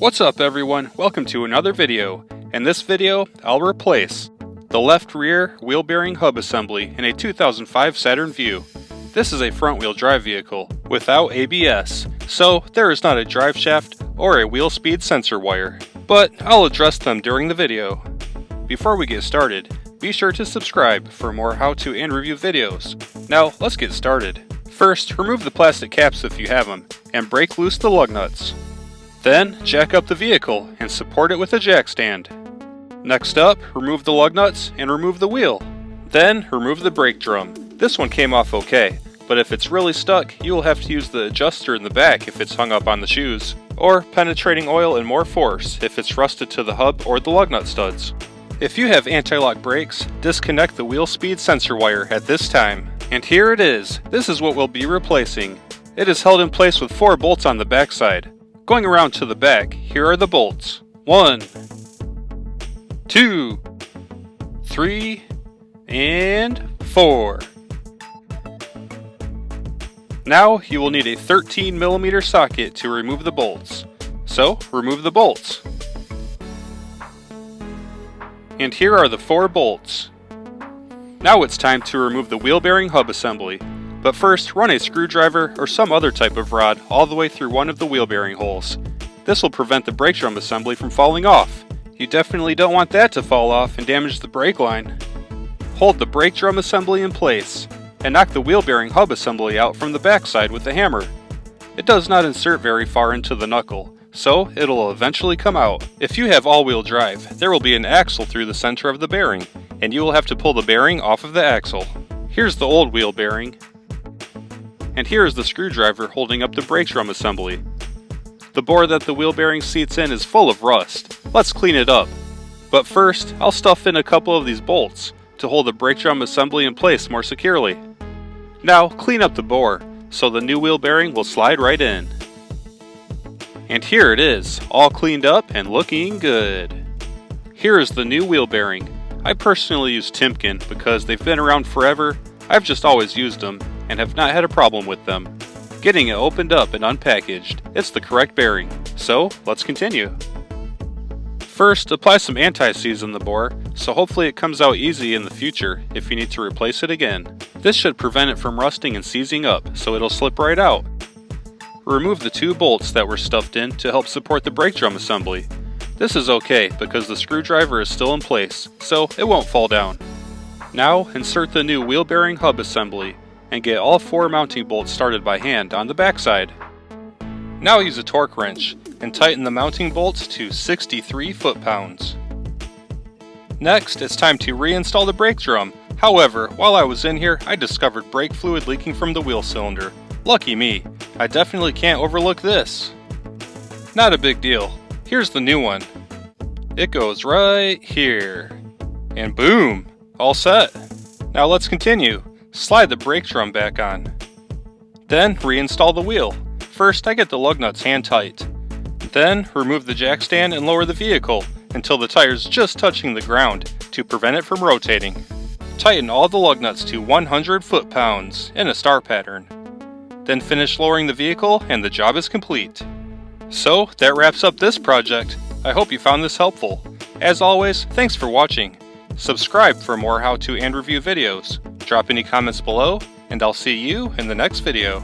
What's up everyone, welcome to another video. In this video, I'll replace the left rear wheel bearing hub assembly in a 2005 Saturn Vue. This is a front wheel drive vehicle without ABS, so there is not a drive shaft or a wheel speed sensor wire, but I'll address them during the video. Before we get started, be sure to subscribe for more how-to and review videos. Now let's get started. First, remove the plastic caps if you have them, and break loose the lug nuts. Then, jack up the vehicle and support it with a jack stand. Next up, remove the lug nuts and remove the wheel. Then, remove the brake drum. This one came off okay, but if it's really stuck, you will have to use the adjuster in the back if it's hung up on the shoes, or penetrating oil and more force if it's rusted to the hub or the lug nut studs. If you have anti-lock brakes, disconnect the wheel speed sensor wire at this time. And here it is. This is what we'll be replacing. It is held in place with 4 bolts on the backside. Going around to the back, here are the bolts. 1, 2, 3, and 4. Now you will need a 13mm socket to remove the bolts. So, remove the bolts. And here are the 4 bolts. Now it's time to remove the wheel bearing hub assembly. But first, run a screwdriver or some other type of rod all the way through one of the wheel bearing holes. This will prevent the brake drum assembly from falling off. You definitely don't want that to fall off and damage the brake line. Hold the brake drum assembly in place, and knock the wheel bearing hub assembly out from the backside with the hammer. It does not insert very far into the knuckle, so it'll eventually come out. If you have all-wheel drive, there will be an axle through the center of the bearing, and you will have to pull the bearing off of the axle. Here's the old wheel bearing. And here is the screwdriver holding up the brake drum assembly. The bore that the wheel bearing seats in is full of rust. Let's clean it up. But first, I'll stuff in a couple of these bolts to hold the brake drum assembly in place more securely. Now, clean up the bore so the new wheel bearing will slide right in. And here it is, all cleaned up and looking good. Here is the new wheel bearing. I personally use Timken because they've been around forever. I've just always used them and have not had a problem with them. Getting it opened up and unpackaged, it's the correct bearing. So, let's continue. First, apply some anti-seize in the bore, so hopefully it comes out easy in the future if you need to replace it again. This should prevent it from rusting and seizing up, so it'll slip right out. Remove the 2 bolts that were stuffed in to help support the brake drum assembly. This is okay because the screwdriver is still in place, so it won't fall down. Now, insert the new wheel bearing hub assembly and get all 4 mounting bolts started by hand on the backside. Now use a torque wrench and tighten the mounting bolts to 63 foot-pounds. Next, it's time to reinstall the brake drum. However, while I was in here, I discovered brake fluid leaking from the wheel cylinder. Lucky me, I definitely can't overlook this. Not a big deal. Here's the new one. It goes right here. And boom! All set. Now let's continue. Slide the brake drum back on. Then reinstall the wheel. First, I get the lug nuts hand tight. Then remove the jack stand and lower the vehicle until the tire's just touching the ground to prevent it from rotating. Tighten all the lug nuts to 100 foot-pounds in a star pattern. Then finish lowering the vehicle and the job is complete. So that wraps up this project. I hope you found this helpful. As always, thanks for watching. Subscribe for more how-to and review videos. Drop any comments below, and I'll see you in the next video.